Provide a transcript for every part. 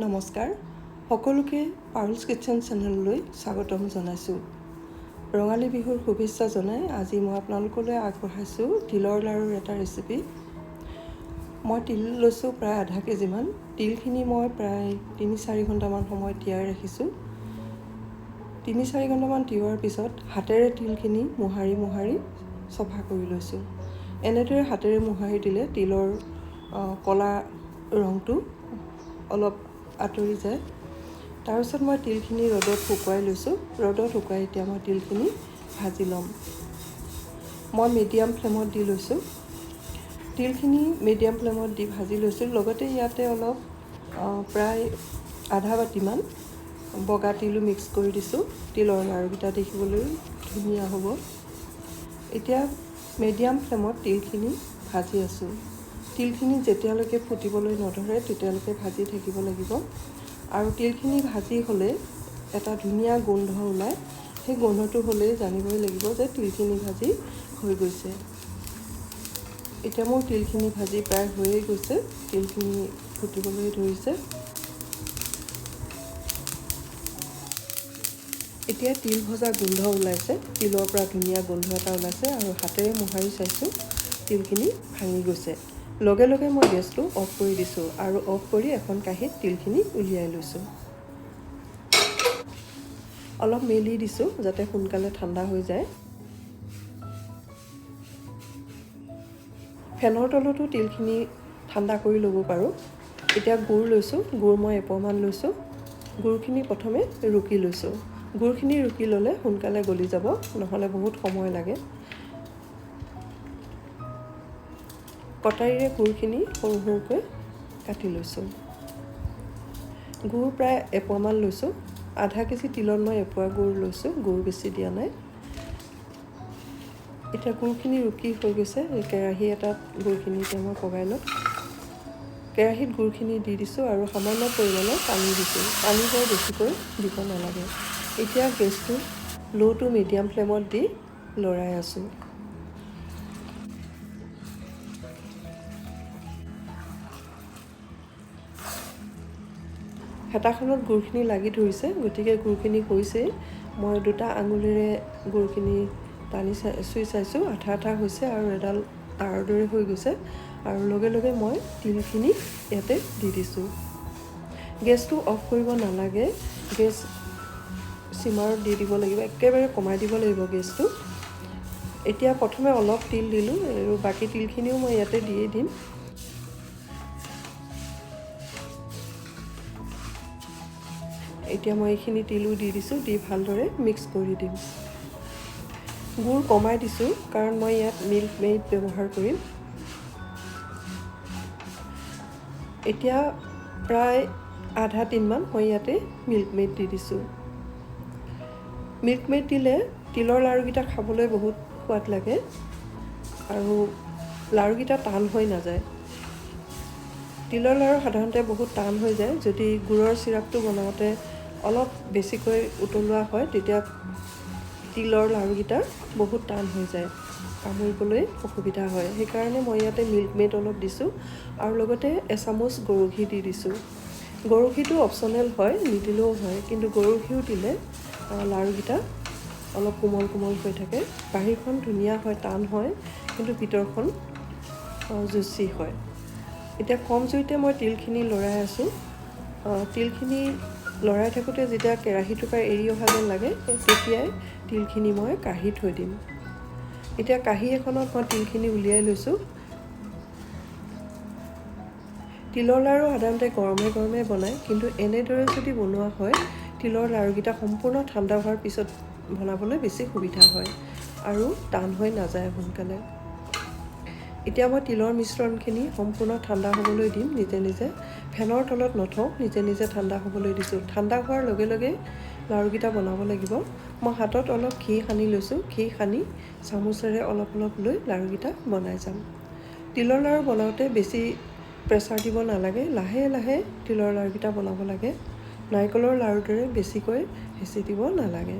নমস্কাৰ সকলোকে পাৰুলছ কিটচেন চেনেললৈ স্বাগতম জনাইছোঁ। ৰঙালী বিহুৰ শুভেচ্ছা জনাই আজি মই আপোনালোকলৈ আগবঢ়াইছোঁ তিলৰ লাড়ুৰ এটা ৰেচিপি। মই তিল লৈছোঁ প্ৰায় আধা কেজিমান। তিলখিনি মই প্ৰায় ৩-৪ ঘণ্টামান সময় তিয়াই ৰাখিছোঁ। ৩-৪ ঘণ্টামান তিওৱাৰ পিছত হাতেৰে তিলখিনি মোহাৰি চফা কৰি লৈছোঁ। এনেদৰে হাতেৰে মোহাৰি দিলে তিলৰ কলা ৰংটো অলপ আঁতৰি যায়। তাৰপিছত মই তিলখিনি ৰ'দত শুকুৱাই লৈছোঁ। ৰ'দত শুকুৱাই এতিয়া মই তিলখিনি ভাজি ল'ম। মই মিডিয়াম ফ্লেমত দি লৈছোঁ। তিলখিনি মিডিয়াম ফ্লেমত দি ভাজি লৈছোঁ। লগতে ইয়াতে অলপ প্ৰায় আধা বাতিমান বগা তিলো মিক্স কৰি দিছোঁ। তিলৰ লাড়ুকেইটা দেখিবলৈ ধুনীয়া হ'ব। এতিয়া মিডিয়াম ফ্লেমত তিলখিনি ভাজি আছোঁ। তিলখিনি যেতিয়ালৈকে ফুটিবলৈ নধৰে তেতিয়ালৈকে ভাজি থাকিব লাগিব। আৰু তিলখিনি ভাজি হ'লে এটা ধুনীয়া গোন্ধ ওলায়। সেই গোন্ধটো হ'লেই জানিবই লাগিব যে তিলখিনি ভাজি হৈ গৈছে। এতিয়া মোৰ তিলখিনি ভাজি প্ৰায় হৈয়ে গৈছে। তিলখিনি ফুটিবলৈ ধৰিছে। এতিয়া তিল ভজা গোন্ধ ওলাইছে। তিলৰ পৰা ধুনীয়া গোন্ধ এটা ওলাইছে আৰু হাতেৰে মোহাৰি চাইছোঁ তিলখিনি ভাঙি গৈছে। লগে লগে মই গেছটো অফ কৰি দিছোঁ আৰু অফ কৰি এখন কাঁহীত তিলখিনি উলিয়াই লৈছোঁ। অলপ মেলি দিছোঁ যাতে সোনকালে ঠাণ্ডা হৈ যায়। ফেনৰ তলতো তিলখিনি ঠাণ্ডা কৰি ল'ব পাৰোঁ। এতিয়া গুড় লৈছোঁ। গুড় মই এপোৱামান লৈছোঁ। গুড়খিনি প্ৰথমে ৰুকি লৈছোঁ। গুড়খিনি ৰুকি ল'লে সোনকালে গলি যাব, নহ'লে বহুত সময় লাগে। কটাৰীৰে গুড়খিনি সৰু সৰুকৈ কাটি লৈছোঁ। গুড় প্ৰায় এপোৱামান লৈছোঁ। আধা কেজি তিলত মই এপোৱা গুড় লৈছোঁ। গুড় বেছি দিয়া নাই। এতিয়া গুড়খিনি ৰুকি হৈ গৈছে। কেৰাহী এটাত গুড়খিনি এতিয়া মই পগাই ল'ম। কেৰাহীত গুড়খিনি দি দিছোঁ আৰু সামান্য পৰিমাণৰ পানী দিছোঁ। পানী বৰ বেছিকৈ দিব নালাগে। এতিয়া গেছটো ল' টু মিডিয়াম ফ্লেমত দি লৰাই আছোঁ। হেতাখনত গুড়খিনি লাগি ধৰিছে, গতিকে গুড়খিনি হৈছেই। মই দুটা আঙুলিৰে গুড়খিনি টানি চুই চাইছোঁ, আঠা আঠা হৈছে আৰু এডাল তাৰৰ দৰে হৈ গৈছে। আৰু লগে লগে মই তিলখিনি ইয়াতে দি দিছোঁ। গেছটো অফ কৰিব নালাগে। গেছ চিমাৰত দি দিব লাগিব, একেবাৰে কমাই দিব লাগিব গেছটো। এতিয়া প্ৰথমে অলপ তিল দিলোঁ আৰু বাকী তিলখিনিও মই ইয়াতে দিয়ে দিম। এতিয়া মই এইখিনি তিলো দি দিছোঁ, দি ভালদৰে মিক্স কৰি দিম। গুড় কমাই দিছোঁ কাৰণ মই ইয়াত মিল্ক মেইড ব্যৱহাৰ কৰিম। এতিয়া প্ৰায় আধা টিনমান মই ইয়াতে মিল্ক মেইড দি দিছোঁ। মিল্ক মেইড দিলে তিলৰ লাড়ুকেইটা খাবলৈ বহুত সোৱাদ লাগে আৰু লাড়ুকেইটা টান হৈ নাযায়। তিলৰ লাড়ু সাধাৰণতে বহুত টান হৈ যায়। যদি গুড়ৰ চিৰাপটো বনাওঁতে অলপ বেছিকৈ উতলোৱা হয় তেতিয়া তিলৰ লাড়ুকেইটা বহুত টান হৈ যায়, কামুৰিবলৈ অসুবিধা হয়। সেইকাৰণে মই ইয়াতে মিল্ক মেইড অলপ দিছোঁ আৰু লগতে এচামুচ গৰু ঘি দি দিছোঁ। গৰু ঘিটো অপশ্যনেল হয়, নিদিলেও হয়, কিন্তু গৰু ঘিউ দিলে লাড়ুকেইটা অলপ কোমল কোমল হৈ থাকে। বাহিৰখন ধুনীয়া হয়, টান হয়, কিন্তু ভিতৰখন জুচি হয়। এতিয়া কম জুইতে মই তিলখিনি লৰাই আছোঁ। তিলখিনি লৰাই থাকোঁতে যেতিয়া কেৰাহীটোৰ পৰা এৰি অহা যেন লাগে তেতিয়াই তিলখিনি মই কাঢ়ি থৈ দিম। এতিয়া কাঁহী এখনত মই তিলখিনি উলিয়াই লৈছোঁ। তিলৰ লাড়ু সাধাৰণতে গৰমে গৰমে বনায়, কিন্তু এনেদৰে যদি বনোৱা হয় তিলৰ লাড়ুকেইটা সম্পূৰ্ণ ঠাণ্ডা হোৱাৰ পিছত বনাবলৈ বেছি সুবিধা হয় আৰু টান হৈ নাযায় সোনকালে। এতিয়া মই তিলৰ মিশ্ৰণখিনি সম্পূৰ্ণ ঠাণ্ডা হ'বলৈ দিম নিজে নিজে। ফেনৰ তলত নথওঁ, নিজে নিজে ঠাণ্ডা হ'বলৈ দিছোঁ। ঠাণ্ডা হোৱাৰ লগে লগে লাড়ুকেইটা বনাব লাগিব। মই হাতত অলপ ঘি সানি লৈছোঁ। ঘি সানি চামুচেৰে অলপ অলপ লৈ লাড়ুকেইটা বনাই যাম। তিলৰ লাড়ু বনাওঁতে বেছি প্ৰেছাৰ দিব নালাগে। লাহে লাহে তিলৰ লাড়ুকেইটা বনাব লাগে। নাৰিকলৰ লাড়ুৰ দৰে বেছিকৈ হেঁচি দিব নালাগে।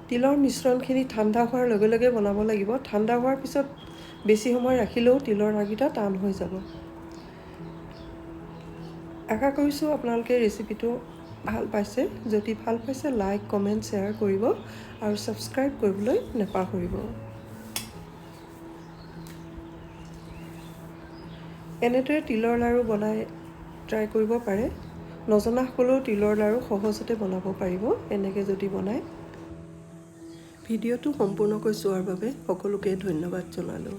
তিলৰ মিশ্ৰণখিনি ঠাণ্ডা হোৱাৰ লগে লগে বনাব লাগিব। ঠাণ্ডা হোৱাৰ পিছত বেছি সময় ৰাখিলেও তিলৰ লাড়ুকেইটা টান হৈ যাব। আশা কৰিছোঁ আপোনালোকে ৰেচিপিটো ভাল পাইছে। যদি ভাল পাইছে লাইক কমেণ্ট শ্বেয়াৰ কৰিব আৰু ছাবস্ক্ৰাইব কৰিবলৈ নাপাহৰিব। এনেদৰে তিলৰ লাড়ু বনাই ট্ৰাই কৰিব পাৰে। নজনাসকলেও তিলৰ লাড়ু সহজতে বনাব পাৰিব এনেকৈ যদি বনায়। ভিডিঅ'টো সম্পূৰ্ণকৈ চোৱাৰ বাবে সকলোকে ধন্যবাদ জনালোঁ।